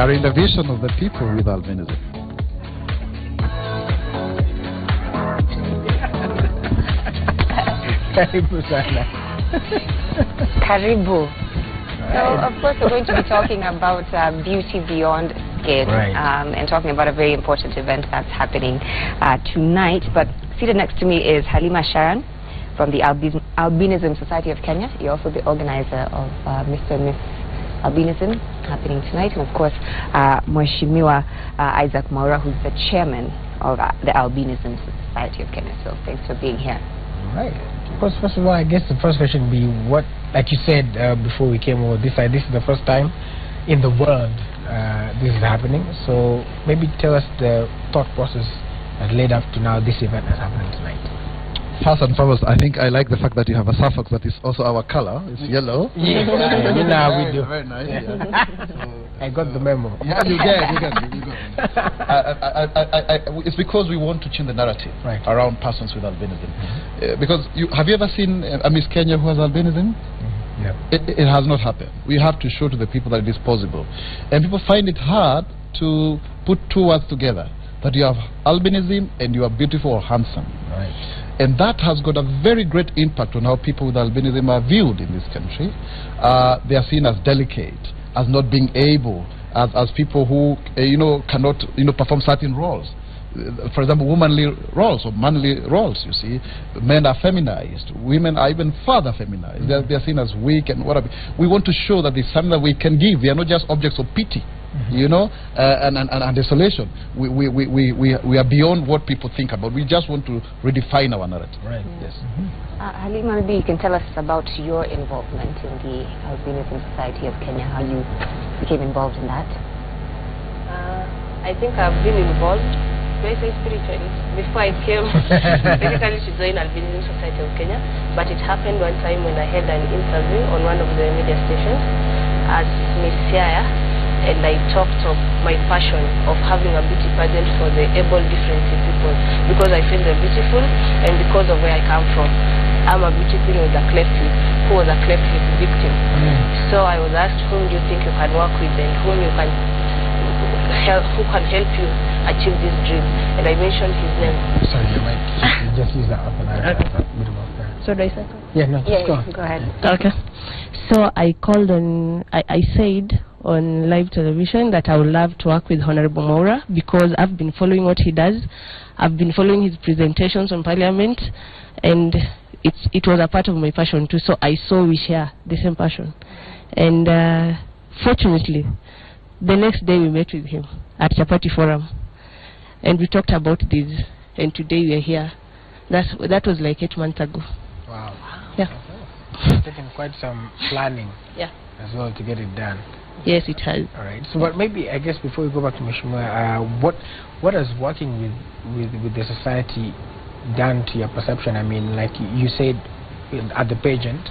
carrying the vision of the people with albinism. Karibu sana. Karibu. So, of course, we're going to be talking about beauty beyond skin, and talking about a very important event that's happening tonight. But seated next to me is Halima Sharan from the Albinism Society of Kenya. You're also the organizer of Mr. and Miss Albinism happening tonight. And, of course, Mheshimiwa Isaac Mwaura, who's the chairman of the Albinism Society of Kenya. So, thanks for being here. Right. First of all, I guess the first question would be, what, like you said before we came over this side, this is the first time in the world this is happening. So maybe tell us the thought process that led up to now this event that's happening tonight. First and foremost, I think I like the fact that you have a suffix that is also our color. It's yellow. Yeah, you know we do. Very nice. Yeah. I got the memo. Yeah, you get. It's because we want to change the narrative around persons with albinism. Because have you ever seen a Miss Kenya who has albinism? Yeah. It has not happened. We have to show to the people that it is possible. And people find it hard to put two words together, that you have albinism and you are beautiful or handsome. Right. And that has got a very great impact on how people with albinism are viewed in this country. They are seen as delicate, as not being able, as people who cannot perform certain roles. For example, womanly roles or manly roles. You see, men are feminized, women are even further feminized. They are seen as weak and whatever. We want to show that there's something that we can give. We are not just objects of pity. And desolation. We are beyond what people think about. We just want to redefine our narrative. Right. Yes. Halima, maybe you can tell us about your involvement in the Albinism Society of Kenya, how you became involved in that. I think I've been involved, basically spiritually, before I came basically to join Albinism Society of Kenya. But it happened one time when I had an interview on one of the media stations as Miss Siaya. And I talked of my passion of having a beauty pageant for the able differently people, because I feel they're beautiful and because of where I come from. I'm a beauty queen with a cleft lip, who was a cleft lip victim. So I was asked, whom do you think you can work with and who can help you achieve this dream? And I mentioned his name. Sorry, you might just use that up and So do I say? Yeah, no, go ahead. Okay. So I called on, I said on live television that I would love to work with Honorable Mwaura, because I've been following what he does. I've been following his presentations on Parliament, and it was a part of my passion too. So I saw we share the same passion. And fortunately, the next day we met with him at Chapati Forum, and we talked about this, and today we are here. That was like 8 months ago. Wow. Yeah. It's taken quite some planning as well to get it done. Yes, it has. All right. So, but maybe, I guess, before we go back to Mheshimiwa, what has working with the society done to your perception? I mean, like you said at the pageant,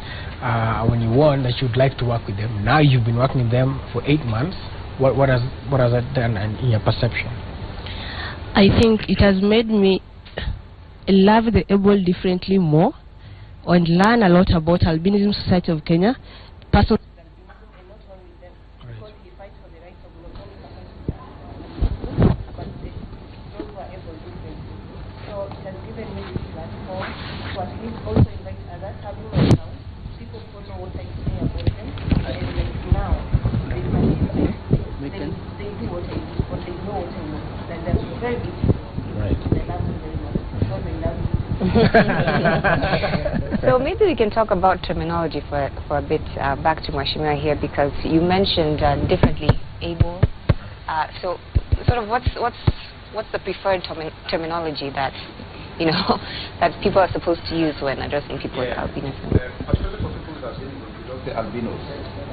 when you won, that you'd like to work with them. Now you've been working with them for 8 months. What has that done in your perception? I think it has made me love the able differently more, and learn a lot about Albinism Society of Kenya. So maybe we can talk about terminology for a bit. Back to Mheshimiwa here, because you mentioned differently able. So sort of what's the preferred terminology that that people are supposed to use when addressing people with albinism? Particularly for people with albinism, you don't say albinos.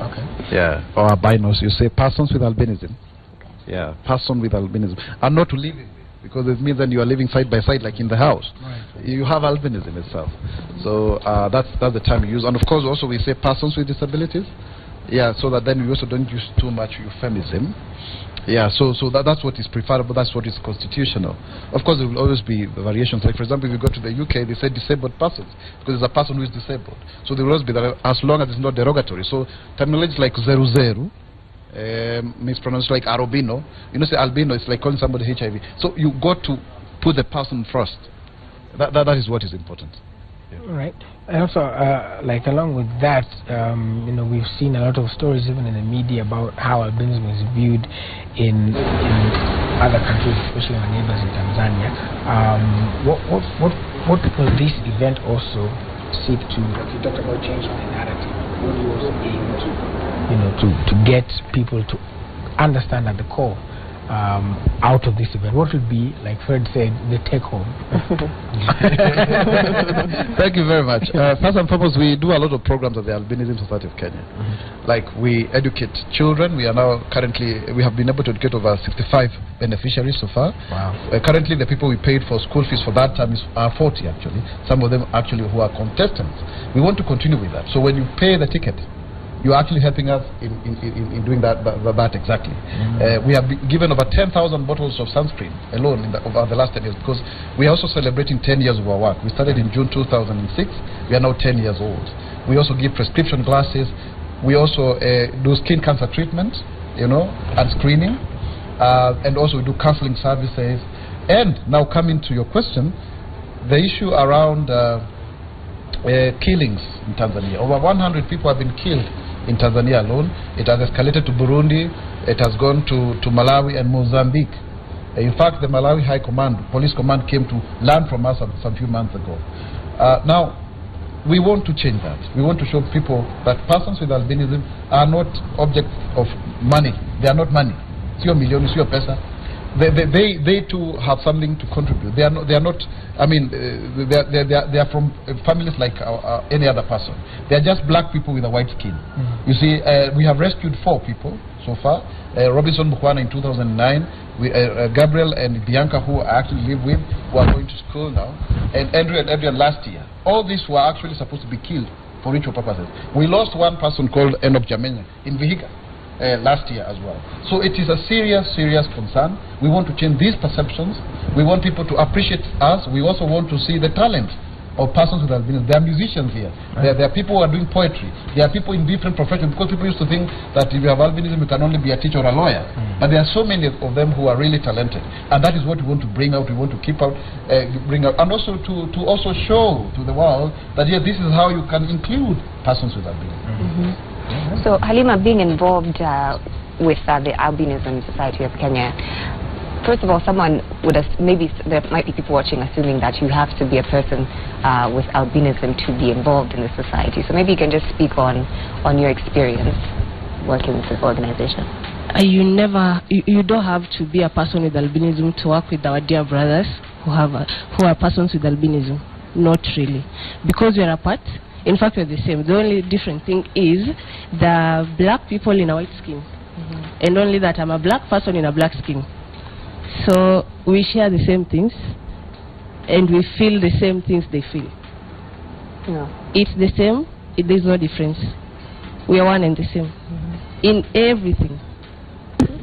Okay. Yeah, or albinos. You say persons with albinism. Okay. Yeah, person with albinism, and not to live in. Because it means that you are living side by side, like in the house. Right. You have albinism itself. So that's the term we use. And of course, also we say persons with disabilities. Yeah, so that then we also don't use too much euphemism. Yeah, so that's what is preferable. That's what is constitutional. Of course, there will always be variations. Like, for example, if you go to the UK, they say disabled persons, because there's a person who is disabled. So there will always be that, as long as it's not derogatory. So terminology like zeru zeru, mispronounced, like albino. You know, say albino, it's like calling somebody HIV. So you got to put the person first. That is what is important. Yeah. Right. And also, like along with that, you know, we've seen a lot of stories even in the media about how albinism is viewed in other countries, especially our neighbors in Tanzania. What will this event also seek to? Like you talked about changing the narrative. What do you also aim to, you know, to get people to understand at the core? Out of this event, what would be, like Fred said, the take home? Thank you very much. First and foremost, we do a lot of programs at the Albinism Society of Kenya. Like we educate children. We are now we have been able to educate over 65 beneficiaries so far. Wow. Currently, the people we paid for school fees for that time are 40 actually. Some of them actually who are contestants. We want to continue with that. So when you pay the ticket, you're actually helping us in doing that exactly. We have given over 10,000 bottles of sunscreen alone over the last 10 years, because we are also celebrating 10 years of our work. We started in June 2006. We are now 10 years old. We also give prescription glasses. We also do skin cancer treatment, you know, and screening. And also we do counseling services. And now coming to your question, the issue around killings in Tanzania. Over 100 people have been killed in Tanzania alone. It has escalated to Burundi. It has gone to Malawi and Mozambique. In fact, the Malawi High Command, Police Command, came to learn from us some few months ago. Now, we want to change that. We want to show people that persons with albinism are not objects of money. They are not money. It's your million, it's your pesa. They too have something to contribute. They are not. I mean, they are from families like any other person. They are just black people with a white skin. You see, we have rescued 4 people so far. Robinson Bukwana in 2009. Gabriel and Bianca, who I actually live with, who are going to school now, and Andrew and Adrian last year. All these were actually supposed to be killed for ritual purposes. We lost one person called Enoch Jamenya in Vihiga last year as well. So it is a serious concern. We want to change these perceptions. We want people to appreciate us. We also want to see the talent of persons with albinism. There are musicians here. Right. There are people who are doing poetry. There are people in different professions, because people used to think that if you have albinism, you can only be a teacher or a lawyer. But there are so many of them who are really talented, and that is what we want to bring out. We want to keep out, bring out, and also to also show to the world that yes, this is how you can include persons with albinism. So Halima, being involved with the Albinism Society of Kenya, first of all, someone would maybe there might be people watching assuming that you have to be a person with albinism to be involved in the society. So maybe you can just speak on your experience working with this organization. You don't have to be a person with albinism to work with our dear brothers who are persons with albinism. Not really, because we are apart. In fact, we're the same. The only different thing is the black people in a white skin, and only that I'm a black person in a black skin. So we share the same things, and we feel the same things they feel. No. It's the same. There's no difference. We are one and the same in everything.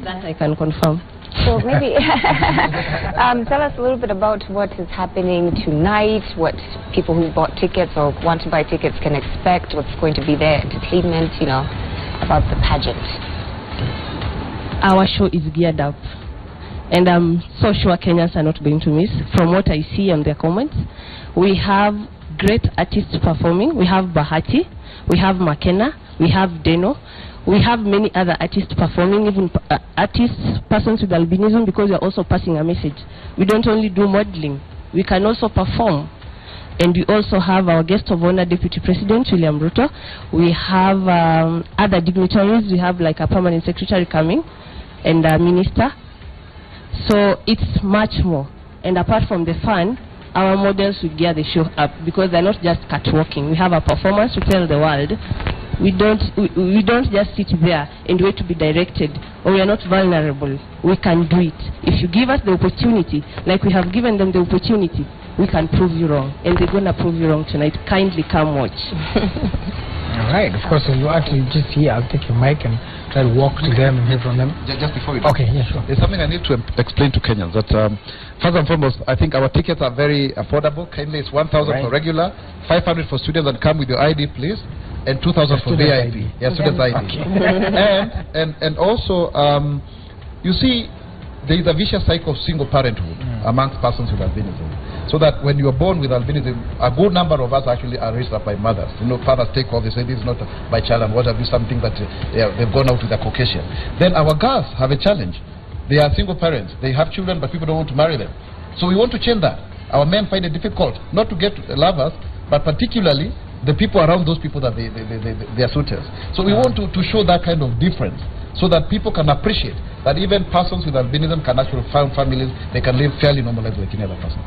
That I can confirm. So maybe tell us a little bit about what is happening tonight, what people who bought tickets or want to buy tickets can expect, what's going to be their entertainment, you know, about the pageant. Our show is geared up, and I'm so sure Kenyans are not going to miss. From what I see on their comments, we have great artists performing. We have Bahati, we have Makena, we have Deno. We have many other artists performing, even persons with albinism, because we are also passing a message. We don't only do modeling, we can also perform. And we also have our guest of honor, Deputy President William Ruto. We have other dignitaries. We have like a permanent secretary coming and a minister. So it's much more. And apart from the fun, our models will gear the show up, because they're not just catwalking. We have a performance to tell the world. We don't just sit there and wait to be directed, or we are not vulnerable. We can do it. If you give us the opportunity, like we have given them the opportunity, we can prove you wrong. And they're going to prove you wrong tonight. Kindly come watch. All right. Of course, if you actually just here, I'll take your mic and try to walk to them and hear from them. Just before we do. Okay, yeah, sure. There's something I need to explain to Kenyans. That first and foremost, I think our tickets are very affordable. Kindly, it's 1,000 for regular, 500 for students, and come with your ID, please. and 2,000 for VIP. Yeah, students ID. And also, you see, there is a vicious cycle of single parenthood amongst persons with albinism. So that when you are born with albinism, a good number of us actually are raised up by mothers. You know, fathers take off, they say, this is not my child, and what have you, something that they've gone out with a Caucasian. Then our girls have a challenge. They are single parents. They have children, but people don't want to marry them. So we want to change that. Our men find it difficult not to get lovers, but particularly the people around those people that they are suitors. So we want to show that kind of difference, so that people can appreciate that even persons with albinism can actually found families, they can live fairly normal lives like any other person.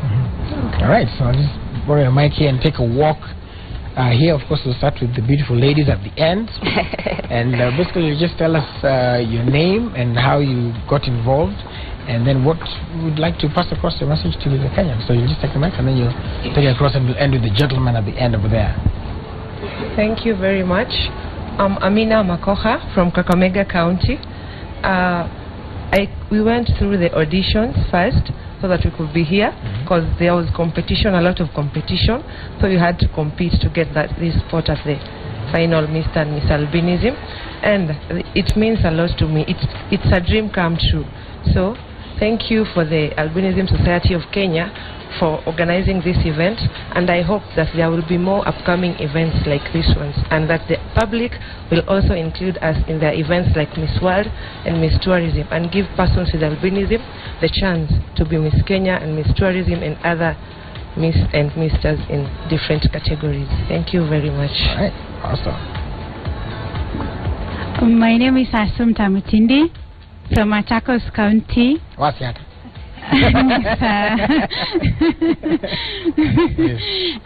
All right, so I'll just borrow your mic here and take a walk. Here, of course, we'll start with the beautiful ladies at the end. And basically, you just tell us your name and how you got involved, and then what you would like to pass across your message to the Kenyans. So you just take the mic, and then you'll take it across, and we'll end with the gentleman at the end over there. Thank you very much. I'm Amina Makoha from Kakamega County. We went through the auditions first so that we could be here, because there was competition, a lot of competition, so we had to compete to get this spot at the final Mr. and Miss Albinism, and it means a lot to me. It's a dream come true. So thank you for the Albinism Society of Kenya for organizing this event, and I hope that there will be more upcoming events like this ones, and that the public will also include us in their events like Miss World and Miss Tourism, and give persons with albinism the chance to be Miss Kenya and Miss Tourism and other Miss and Misters in different categories. Thank you very much. All right, awesome. My name is Asum Tamutindi from Machakos County. What's that?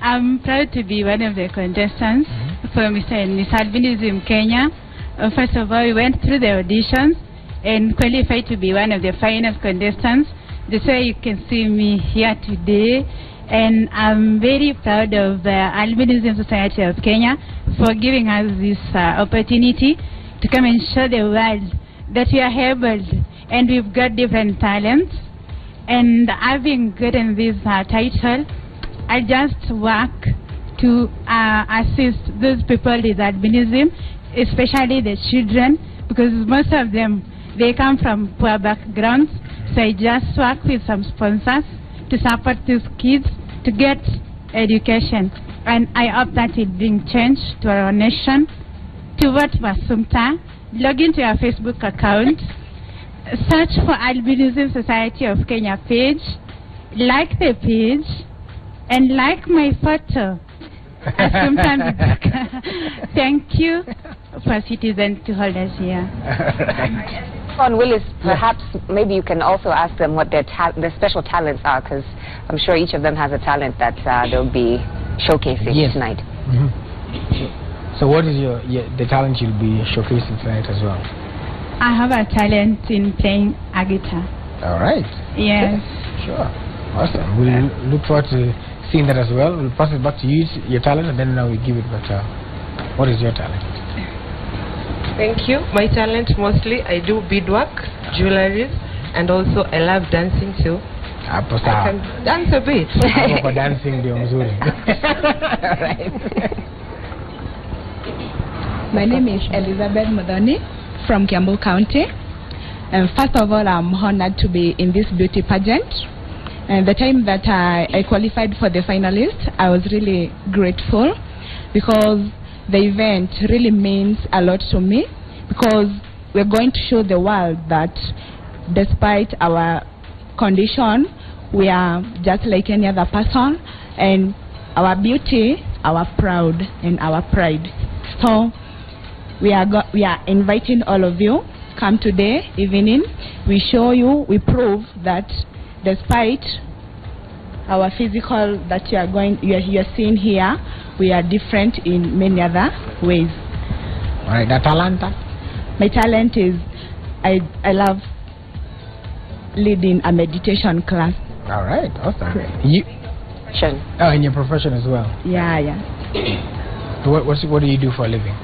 I'm proud to be one of the contestants for Mr. and Miss Albinism Kenya. First of all, we went through the auditions and qualified to be one of the final contestants. That's why you can see me here today. And I'm very proud of the Albinism Society of Kenya for giving us this opportunity to come and show the world that we are able and we've got different talents. And having gotten this title, I just work to assist those people with albinism, especially the children, because most of them, they come from poor backgrounds. So I just work with some sponsors to support these kids to get education. And I hope that will bring change to our nation. To vote for Sumta, log into our Facebook account, search for Albinism Society of Kenya page, like the page, and like my photo. Thank you for citizens to hold us here. On Willis, perhaps maybe you can also ask them what their special talents are, because I'm sure each of them has a talent that they'll be showcasing tonight. So what is the talent you'll be showcasing tonight as well? I have a talent in playing a guitar. All right. Yes. Sure. Awesome. We'll look forward to seeing that as well. We'll pass it back to you, your talent, and then now we give it back to her. What is your talent? Thank you. My talent, mostly I do beadwork, jewelry, and also I love dancing too. I can dance a bit. Dancing Right. My name is Elizabeth Modoni from Kiambu County. And first of all, I'm honored to be in this beauty pageant. And the time that I qualified for the finalists, I was really grateful, because the event really means a lot to me, because we're going to show the world that despite our condition, we are just like any other person, and our beauty, our proud, and our pride. So we are inviting all of you. Come today evening. We show you, we prove that despite our physical that you're seeing here, we are different in many other ways. All right, that talent? My talent is I love leading a meditation class. All right, awesome. In your profession as well? Yeah. What do you do for a living?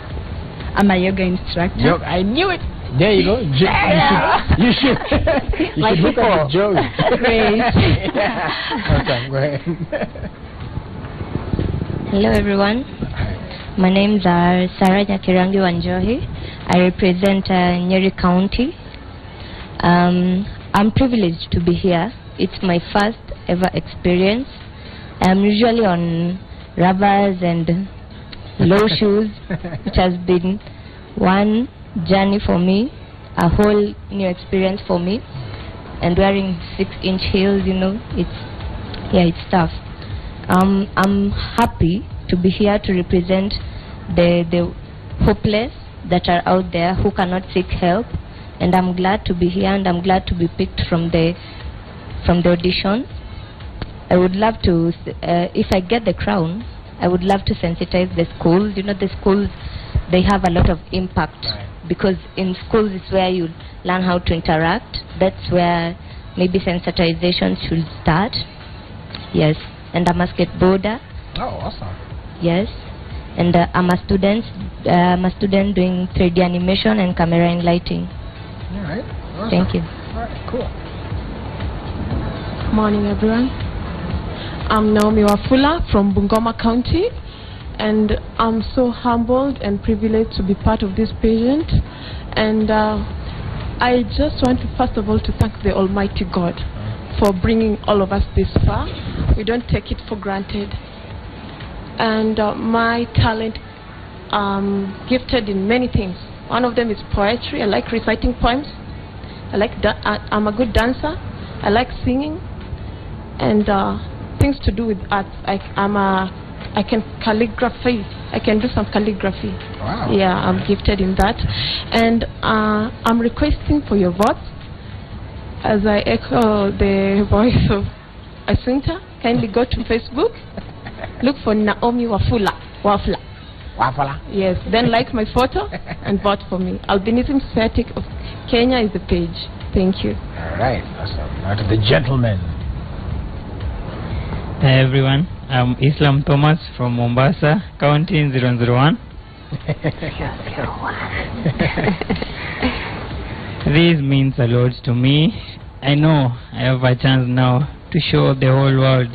I'm a yoga instructor. I knew it. There you go. You should look at Joey. Great. Okay, go ahead. Hello everyone. My names are Sarah Nyakirangi Wanjohi. I represent Nyeri County. I'm privileged to be here. It's my first ever experience. I'm usually on rubbers and low shoes, which has been one journey for me, a whole new experience for me. And wearing 6-inch heels, you know, it's tough. I'm happy to be here to represent the hopeless that are out there who cannot seek help, and I'm glad to be here, and I'm glad to be picked from the audition. I would love to, if I get the crown, I would love to sensitize the schools. You know, the schools, they have a lot of impact, because in schools is where you learn how to interact. That's where maybe sensitization should start. Yes, and I'm a skateboarder. Oh, awesome. Yes, and I'm a student doing 3D animation and camera and lighting. All right. Awesome. Thank you. All right, cool. Morning, everyone. I'm Naomi Wafula from Bungoma County, and I'm so humbled and privileged to be part of this pageant. And I just want to, first of all, to thank the Almighty God for bringing all of us this far. We don't take it for granted. And my talent, gifted in many things. One of them is poetry. I like reciting poems. I'm a good dancer. I like singing, and things to do with art. I can calligraphy. I can do some calligraphy. Wow. Yeah, I'm gifted in that. And I'm requesting for your votes, as I echo the voice of Asunta. Kindly go to Facebook, look for Naomi Wafula. Wafula. Yes, then like my photo and vote for me. Albinism Society of Kenya is the page. Thank you. All right, awesome. Now to the gentleman. Hi everyone, I'm Islam Thomas from Mombasa, County 001. This means a lot to me. I know I have a chance now to show the whole world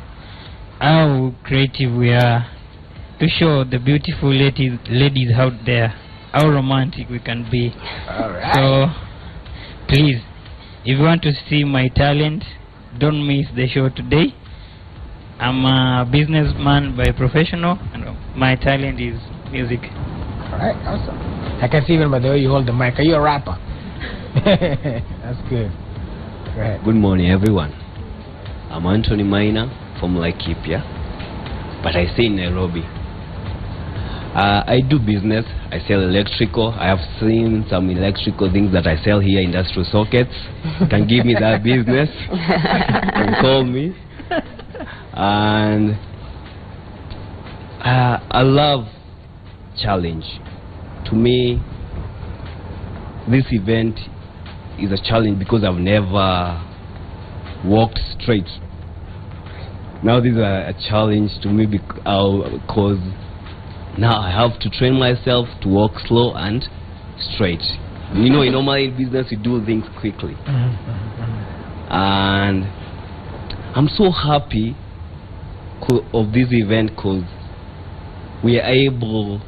how creative we are, to show the beautiful ladies out there how romantic we can be. All right. So please, if you want to see my talent, don't miss the show today. I'm a businessman by professional, and my talent is music. All right, awesome. I can see even by the way you hold the mic. Are you a rapper? That's good. Go ahead. Good morning, everyone. I'm Anthony Maina from Laikipia, but I stay in Nairobi. I do business. I sell electrical. I have seen some electrical things that I sell here, industrial sockets. You can give me that business. You can call me. And I love challenge. To me, this event is a challenge because I've never walked straight. Now this is a challenge to me because now I have to train myself to walk slow and straight. You know, normally in business you do things quickly. And I'm so happy of this event because we are able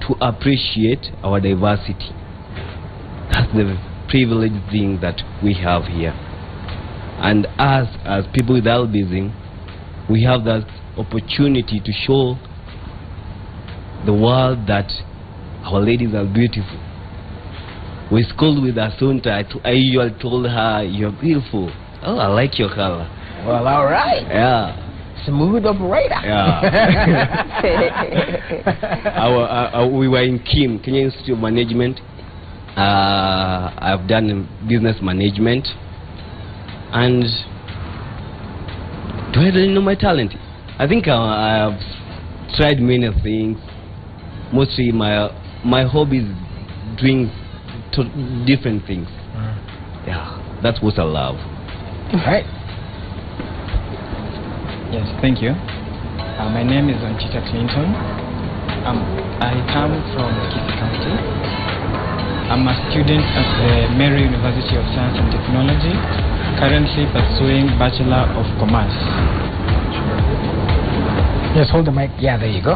to appreciate our diversity. That's the privileged thing that we have here. And us, as people with albinism, we have that opportunity to show the world that our ladies are beautiful. We schooled with Asunta. I usually told her, "You're beautiful. Oh, I like your color." Well, all right. Yeah. Smooth operator. Yeah. We were in Kenya Institute of Management. I've done business management. And do I really know my talent? I think I have tried many things. Mostly my hobby is doing different things. Yeah, that's what I love. Right. Yes, thank you. My name is Anchita Clinton. I come from Kisii County. I'm a student at the Mary University of Science and Technology, currently pursuing Bachelor of Commerce. Just hold the mic. Yeah, there you go.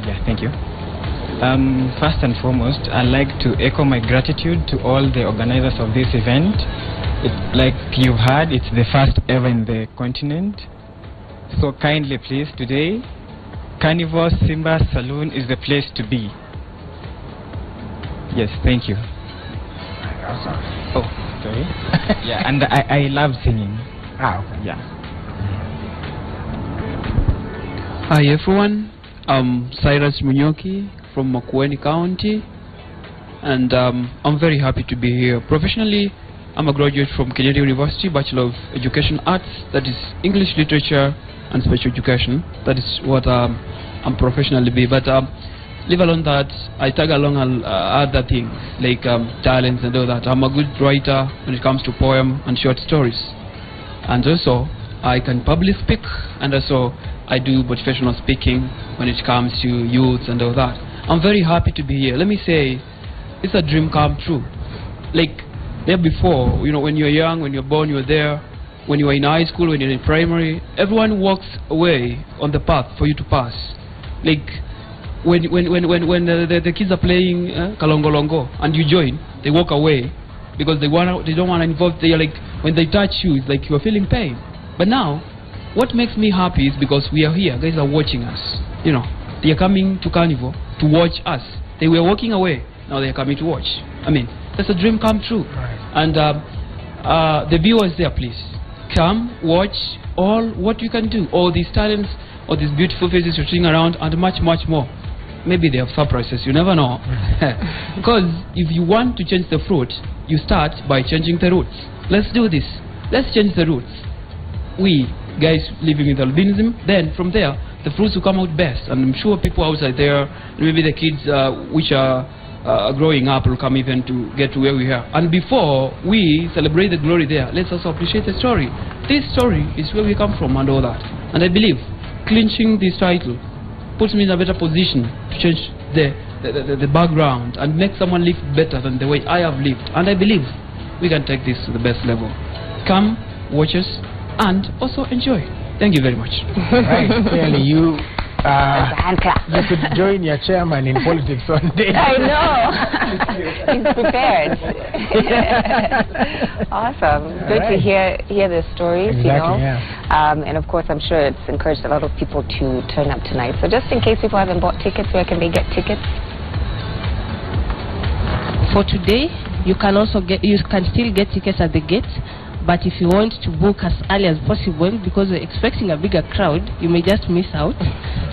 Yeah, thank you. First and foremost, I'd like to echo my gratitude to all the organizers of this event. Like you've heard, it's the first ever in the continent. So kindly please, today, Carnival Simba Saloon is the place to be. Yes, thank you. Awesome. Oh, sorry. Yeah, and I love singing. Okay. Yeah. Hi everyone, I'm Cyrus Munyoki from Makueni County, and I'm very happy to be here. Professionally, I'm a graduate from Kenyatta University, Bachelor of Education Arts, that is English Literature and Special Education. That is what I'm professionally be. But leave alone that, I tag along other things like talents and all that. I'm a good writer when it comes to poem and short stories, and also I can publicly speak, and also I do motivational speaking when it comes to youth and all that. I'm very happy to be here. Let me say, it's a dream come true. Like there before, you know, when you're young, when you're born, you're there. When you're in high school, when you're in primary, everyone walks away on the path for you to pass. Like when the kids are playing kalongolongo and you join, they walk away because they don't want to involve. They are like, when they touch you, it's like you're feeling pain. But now, what makes me happy is because we are here. Guys are watching us. You know, they are coming to Carnival to watch us. They were walking away. Now they are coming to watch. I mean, that's a dream come true. Right. And the viewers there, please come watch all what you can do. All these talents, all these beautiful faces you're seeing around, and much, much more. Maybe they have surprises. You never know. Because if you want to change the fruit, you start by changing the roots. Let's do this. Let's change the roots. We guys living with albinism, then from there the fruits will come out best, and I'm sure people outside there, maybe the kids which are growing up will come even to get to where we are. And before we celebrate the glory there, let's also appreciate the story. This story is where we come from and all that. And I believe clinching this title puts me in a better position to change the background and make someone live better than the way I have lived. And I believe we can take this to the best level. Come, watch us, and also enjoy. Thank you very much. Right, clearly you could join your chairman in politics one day. I know. He's prepared. Awesome. Good to hear the stories, exactly, you know. Yeah. And of course, I'm sure it's encouraged a lot of people to turn up tonight. So just in case people haven't bought tickets, where can they get tickets? For today, you can still get tickets at the gate. But if you want to book as early as possible, because we're expecting a bigger crowd, you may just miss out.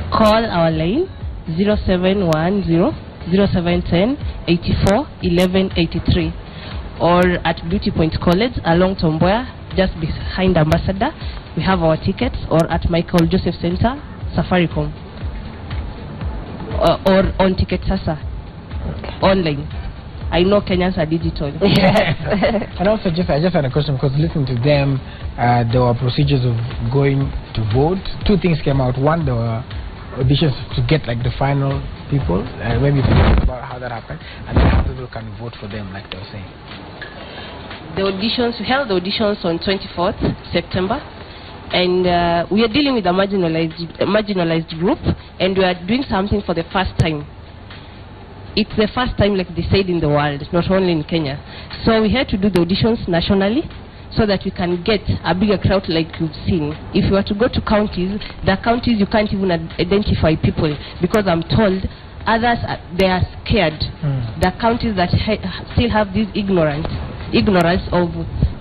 Call our line 0710 0710 84 1183, or at Beauty Point College along Tomboya, just behind Ambassador. We have our tickets, or at Michael Joseph Center, Safaricom, or on Ticket Sasa online. I know Kenyans are digital. Yes. And also, I just had a question, because listening to them, there were procedures of going to vote. Two things came out. One, there were auditions to get like the final people. Maybe you can talk about how that happened, and then how people can vote for them, like they were saying. The auditions, we held the auditions on 24th September, and we are dealing with a marginalized group, and we are doing something for the first time. It's the first time, like they said, in the world, not only in Kenya. So we had to do the auditions nationally so that we can get a bigger crowd like you've seen. If you were to go to counties, the counties you can't even identify people, because I'm told others, they are scared. The counties that still have this ignorance of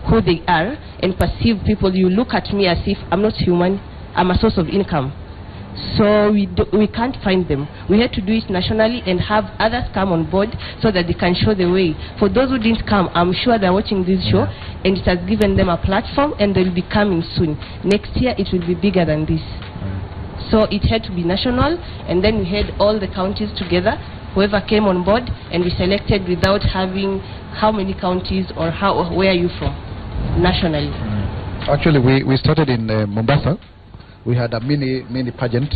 who they are and perceive people, you look at me as if I'm not human, I'm a source of income. So we can't find them. We had to do it nationally and have others come on board so that they can show the way. For those who didn't come, I'm sure they're watching this show, and it has given them a platform, and they'll be coming soon. Next year it will be bigger than this. So it had to be national, and then we had all the counties together, whoever came on board, and we selected without having how many counties or where are you from, nationally. Actually, we started in Mombasa. We had a mini pageant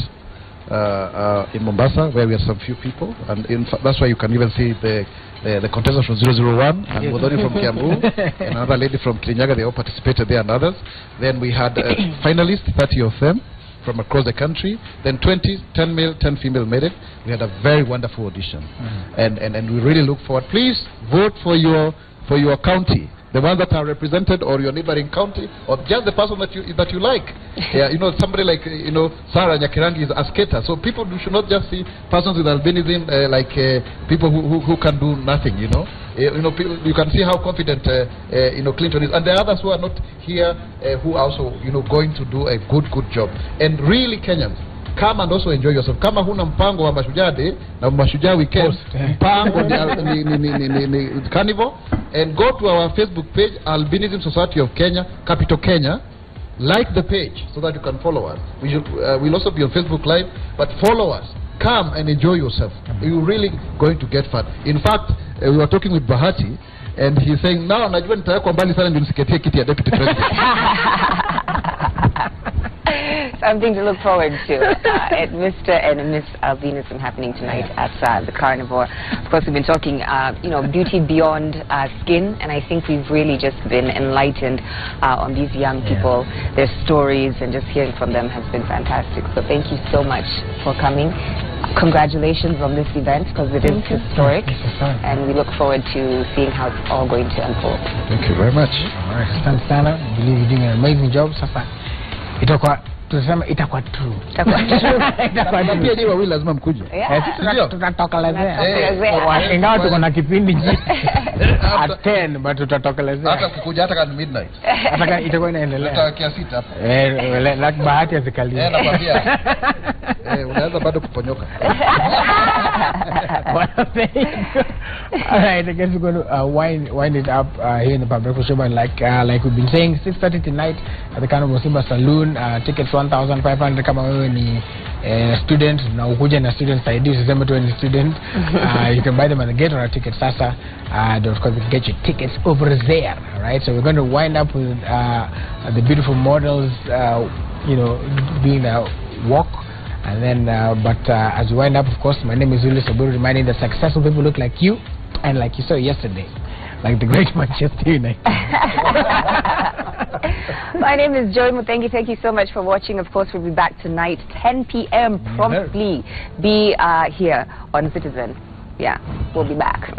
in Mombasa where we had some few people, and that's why you can even see the contestants from 001 and Modoni from Kiambu and another lady from Kirinyaga. They all participated there, and others. Then we had finalists, 30 of them, from across the country. Then 10 male, 10 female made it. We had a very wonderful audition, and we really look forward. Please vote for your county, the ones that are represented, or your neighboring county, or just the person that you like. Yeah, you know, somebody like Sarah Nyakirangi is a skater, so people should not just see persons with albinism like people who can do nothing. You know, people, you can see how confident Clinton is, and there are others who are not here who are also going to do a good job. And really, Kenyans, come and also enjoy yourself. Kama huna mpango wa Mashujaa Day na Mashujaa Weekend, mpango ni carnival, and go to our Facebook page, Albinism Society of Kenya, Capital Kenya. Like the page so that you can follow us. We'll also be on Facebook Live, but follow us. Come and enjoy yourself. You're really going to get fun. In fact, we were talking with Bahati, and he's saying, now najua nitawekwa mbali sana ndio nisiketie kiti ya deputy president. Something to look forward to at Mr. and Miss Albinism happening tonight at the Carnivore. Of course, we've been talking, beauty beyond skin, and I think we've really just been enlightened on these young people, their stories, and just hearing from them has been fantastic. So thank you so much for coming. Congratulations on this event, because it is historic, and we look forward to seeing how it's all going to unfold. Thank you very much. All right, stand Sana. I believe you're doing an amazing job. Sasa itakuwa tunasema itakuwa true. Itakuwa true. Pia ni wawili lazima mkuje. Tutatokelezea. Ingawa tuko na kipindi at 10, but tutatokelezea. Hata kukuja hata kama midnight. Hata kama itakuwa inaendelea. Tutakia sita hapa. Like bahati azikalia. Nakwambia. Unaweza bado kuponyoka. All right, I guess we're going to wind it up here in the Public Show, and like we've been saying, 6:30 tonight at the Carnival Simba Saloon. Tickets 1,500 kama wewe ni student na ukuja na student ID, usiseme tu ni student. You can buy them at the gate or a ticket sasa. Of course, you can get your tickets over there. All right, so we're going to wind up with the beautiful models, doing a walk. And then, as we wind up, of course, my name is Julius Oburu, reminding that successful people look like you and like you saw yesterday, like the great Manchester United. My name is Joy Mutengi. Thank you so much for watching. Of course, we'll be back tonight, 10 p.m. promptly. Be here on Citizen. Yeah, we'll be back.